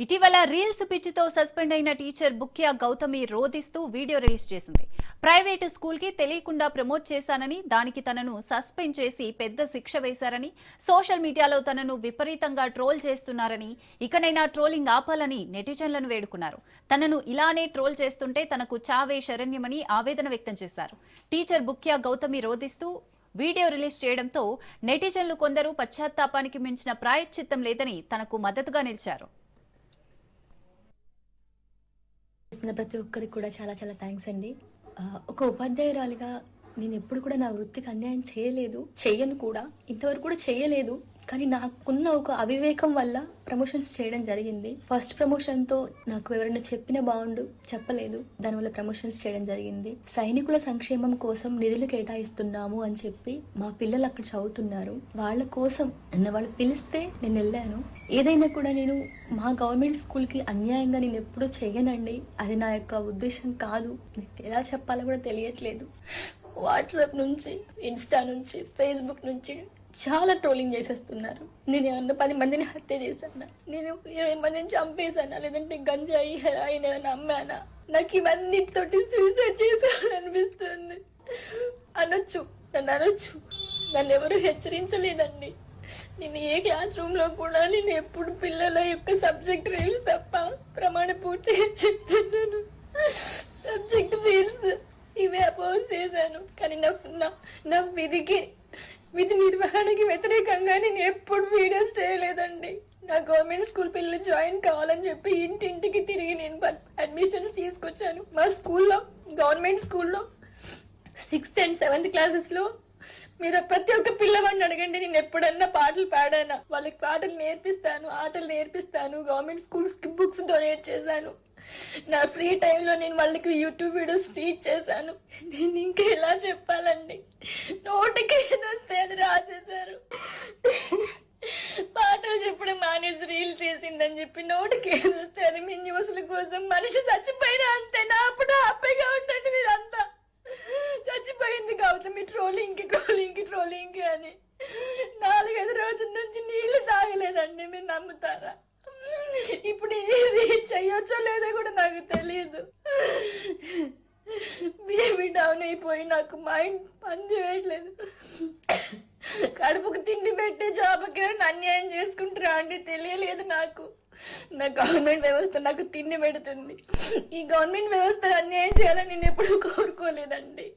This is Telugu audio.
ఇటీవల రీల్స్ పిచ్చితో సస్పెండ్ అయిన టీచర్ బుక్యా గౌతమి రోదిస్తూ వీడియో రిలీజ్ చేసింది. ప్రైవేటు స్కూల్ కి తెలియకుండా ప్రమోట్ చేశానని, దానికి తనను సస్పెండ్ చేసి పెద్ద శిక్ష వేశారని, సోషల్ మీడియాలో తనను విపరీతంగా ట్రోల్ చేస్తున్నారని, ఇకనైనా ట్రోలింగ్ ఆపాలని నెటిజన్లను వేడుకున్నారు. తనను ఇలానే ట్రోల్ చేస్తుంటే తనకు చావే శరణ్యమని ఆవేదన వ్యక్తం చేశారు. టీచర్ బుక్యా గౌతమి రోదిస్తూ వీడియో రిలీజ్ చేయడంతో నెటిజన్లు కొందరు పశ్చాత్తాపానికి మించిన ప్రాయశ్చిత్తం లేదని తనకు మద్దతుగా నిలిచారు. ప్రతి ఒక్కరికి కూడా చాలా చాలా థ్యాంక్స్ అండి. ఒక ఉపాధ్యాయురాలిగా నేను ఎప్పుడు కూడా నా వృత్తికి అన్యాయం చేయలేదు, చెయ్యను కూడా, ఇంతవరకు కూడా చేయలేదు. కానీ నాకున్న ఒక అవివేకం వల్ల ప్రమోషన్స్ చేయడం జరిగింది. ఫస్ట్ ప్రమోషన్తో నాకు ఎవరైనా చెప్పిన బాగుండు, చెప్పలేదు, దానివల్ల ప్రమోషన్స్ చేయడం జరిగింది. సైనికుల సంక్షేమం కోసం నిధులు కేటాయిస్తున్నాము అని చెప్పి మా పిల్లలు అక్కడ చదువుతున్నారు. వాళ్ళ కోసం వాళ్ళు పిలిస్తే నేను వెళ్ళాను. ఏదైనా కూడా నేను మా గవర్నమెంట్ స్కూల్కి అన్యాయంగా నేను ఎప్పుడూ చెయ్యనండి. అది నా యొక్క ఉద్దేశం కాదు. ఎలా చెప్పాలో కూడా తెలియట్లేదు. వాట్సాప్ నుంచి, ఇన్స్టా నుంచి, ఫేస్బుక్ నుంచి చాలా ట్రోలింగ్ చేసేస్తున్నారు. నేను ఏమన్నా 10 మందిని హత్య చేశానా, నేను 20 మందిని చంపేశానా, లేదంటే గంజాయి హెరాయిన్ ఏమైనా అమ్మానా, నాకు ఇవన్నిటితోటి సూసైడ్ చేశాననిపిస్తుంది. అనొచ్చు, నన్ను అనొచ్చు, నన్ను ఎవరు హెచ్చరించలేదండి. నేను ఏ క్లాస్ రూమ్ లో కూడా నేను ఎప్పుడు పిల్లల యొక్క సబ్జెక్ట్ రీల్స్ తప్ప ప్రమాణ పూర్తిగా చెప్తున్నాను. సబ్జెక్ట్ రీల్స్ ఇవే అపోజ్ చేశాను. కానీ నా విధి నిర్వహణకి వ్యతిరేకంగా నేను ఎప్పుడు వీడియోస్ చేయలేదండి. నా గవర్నమెంట్ స్కూల్ పిల్లలు జాయిన్ కావాలని చెప్పి ఇంటింటికి తిరిగి నేను అడ్మిషన్స్ తీసుకొచ్చాను. మా స్కూల్లో, గవర్నమెంట్ స్కూల్లో 6th and 7th క్లాసెస్లో మీరు ప్రతి ఒక్క పిల్లవాడిని అడగండి, నేను ఎప్పుడన్నా పాటలు పాడానా, వాళ్ళకి పాటలు నేర్పిస్తాను, ఆటలు నేర్పిస్తాను. గవర్నమెంట్ స్కూల్స్కి బుక్స్ డొనేట్ చేశాను. నా ఫ్రీ టైంలో నేను వాళ్ళకి యూట్యూబ్ వీడియోస్ టీచ్ చేశాను. నేను ఇంకా ఎలా చెప్పాలండి? నోటికి ఏదొస్తే అది రాసేశారు. పాటలు చెప్పడం మానేసి రీల్ చేసిందని చెప్పి నోటికి ఏదొస్తే అది మీ న్యూస్ల కోసం. మనిషి చచ్చిపోయినా అంతే, నా అప్పుడు హ్యాపీగా ఉండండి. మీరంతా చచ్చిపోయింది గౌతమి ట్రోలింగ్కి అని 4-5 రోజుల నుంచి నీళ్లు తాగలేదండి. మీరు నమ్ముతారా? ఇప్పుడు ఏది చెయ్యొచ్చో లేదో కూడా నాకు తెలియదు. బీపీ డౌన్ అయిపోయి నాకు మైండ్ పని చేయట్లేదు. కడుపుకు తిండి పెట్టే జాబ్కి ఎవరైనా అన్యాయం చేసుకుంటారా అండి? తెలియలేదు నాకు. నా గవర్నమెంట్ వ్యవస్థ నాకు తిండి పెడుతుంది. ఈ గవర్నమెంట్ వ్యవస్థ అన్యాయం చేయాలని నేను ఎప్పుడు కోరుకోలేదండి.